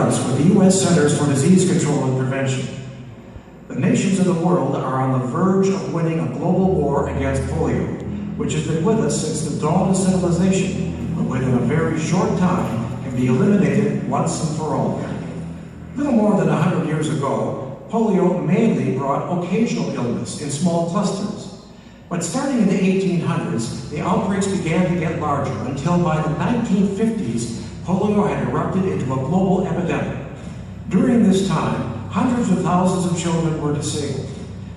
us with the U.S. Centers for Disease Control and Prevention. The nations of the world are on the verge of winning a global war against polio, which has been with us since the dawn of civilization, but within a very short time can be eliminated once and for all. Little more than 100 years ago, polio mainly brought occasional illness in small clusters. But starting in the 1800s, the outbreaks began to get larger until by the 1950s, polio had erupted into a global epidemic. During this time, hundreds of thousands of children were disabled,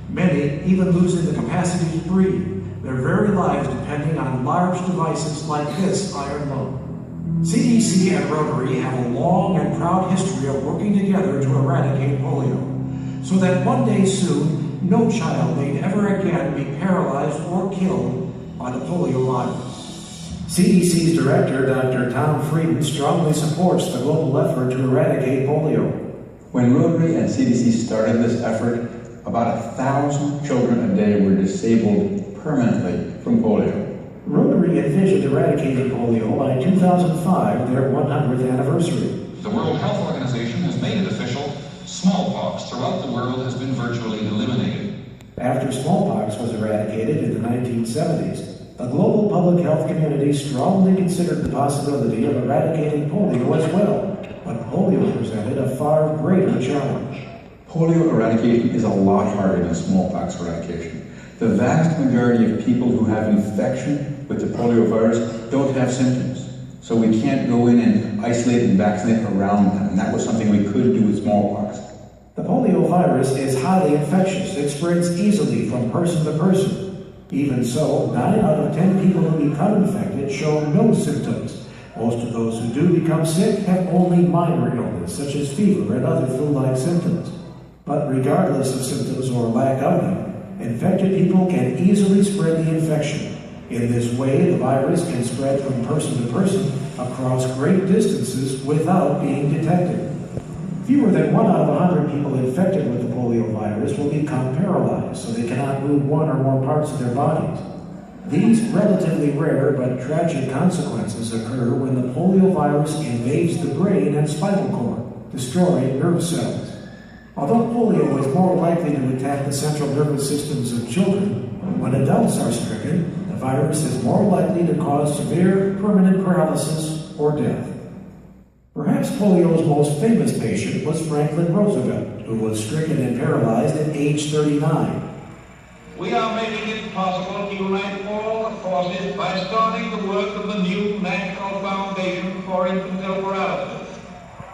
many even losing the capacity to breathe, their very lives depending on large devices like this iron lung. CDC and Rotary have a long and proud history of working together to eradicate polio, so that one day soon, no child may ever again be paralyzed or killed by the polio virus. CDC's director, Dr. Tom Frieden, strongly supports the global effort to eradicate polio. When Rotary and CDC started this effort, about 1,000 children a day were disabled permanently from polio. Rotary envisioned eradicating polio by 2005, their 100th anniversary. The World Health Organization has made it official. Smallpox throughout the world has been virtually eliminated. After smallpox was eradicated in the 1970s, the global public health community strongly considered the possibility of eradicating polio as well, but polio presented a far greater challenge. Polio eradication is a lot harder than smallpox eradication. The vast majority of people who have infection with the polio virus don't have symptoms, so we can't go in and isolate and vaccinate around them, and that was something we could do with smallpox. The polio virus is highly infectious. It spreads easily from person to person. Even so, 9 out of 10 people who become infected show no symptoms. Most of those who do become sick have only minor illness, such as fever and other flu-like symptoms. But regardless of symptoms or lack of them, infected people can easily spread the infection. In this way, the virus can spread from person to person across great distances without being detected. Fewer than 1 out of 100 people infected with the polio virus will become paralyzed, so they cannot move one or more parts of their bodies. These relatively rare but tragic consequences occur when the polio virus invades the brain and spinal cord, destroying nerve cells. Although polio is more likely to attack the central nervous systems of children, when adults are stricken, the virus is more likely to cause severe permanent paralysis or death. Perhaps polio's most famous patient was Franklin Roosevelt, who was stricken and paralyzed at age 39. We are making it possible to unite all the forces by starting the work of the new National Foundation for Infantile Paralysis.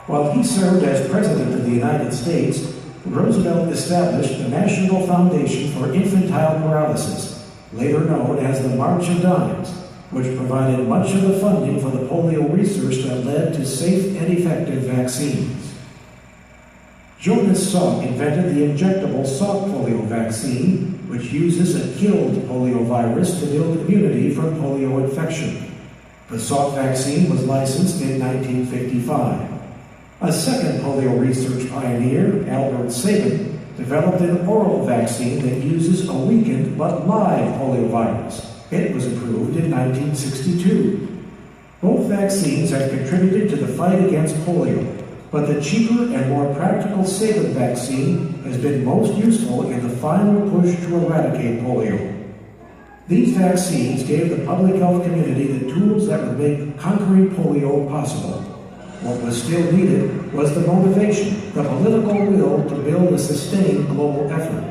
While he served as President of the United States, Roosevelt established the National Foundation for Infantile Paralysis, later known as the March of Dimes, which provided much of the funding for the polio research that led to safe and effective vaccines. Jonas Salk invented the injectable Salk polio vaccine, which uses a killed polio virus to build immunity from polio infection. The Salk vaccine was licensed in 1955. A second polio research pioneer, Albert Sabin, developed an oral vaccine that uses a weakened but live polio virus. It was approved in 1962. Both vaccines have contributed to the fight against polio, but the cheaper and more practical Sabin vaccine has been most useful in the final push to eradicate polio. These vaccines gave the public health community the tools that would make conquering polio possible. What was still needed was the motivation, the political will to build a sustained global effort.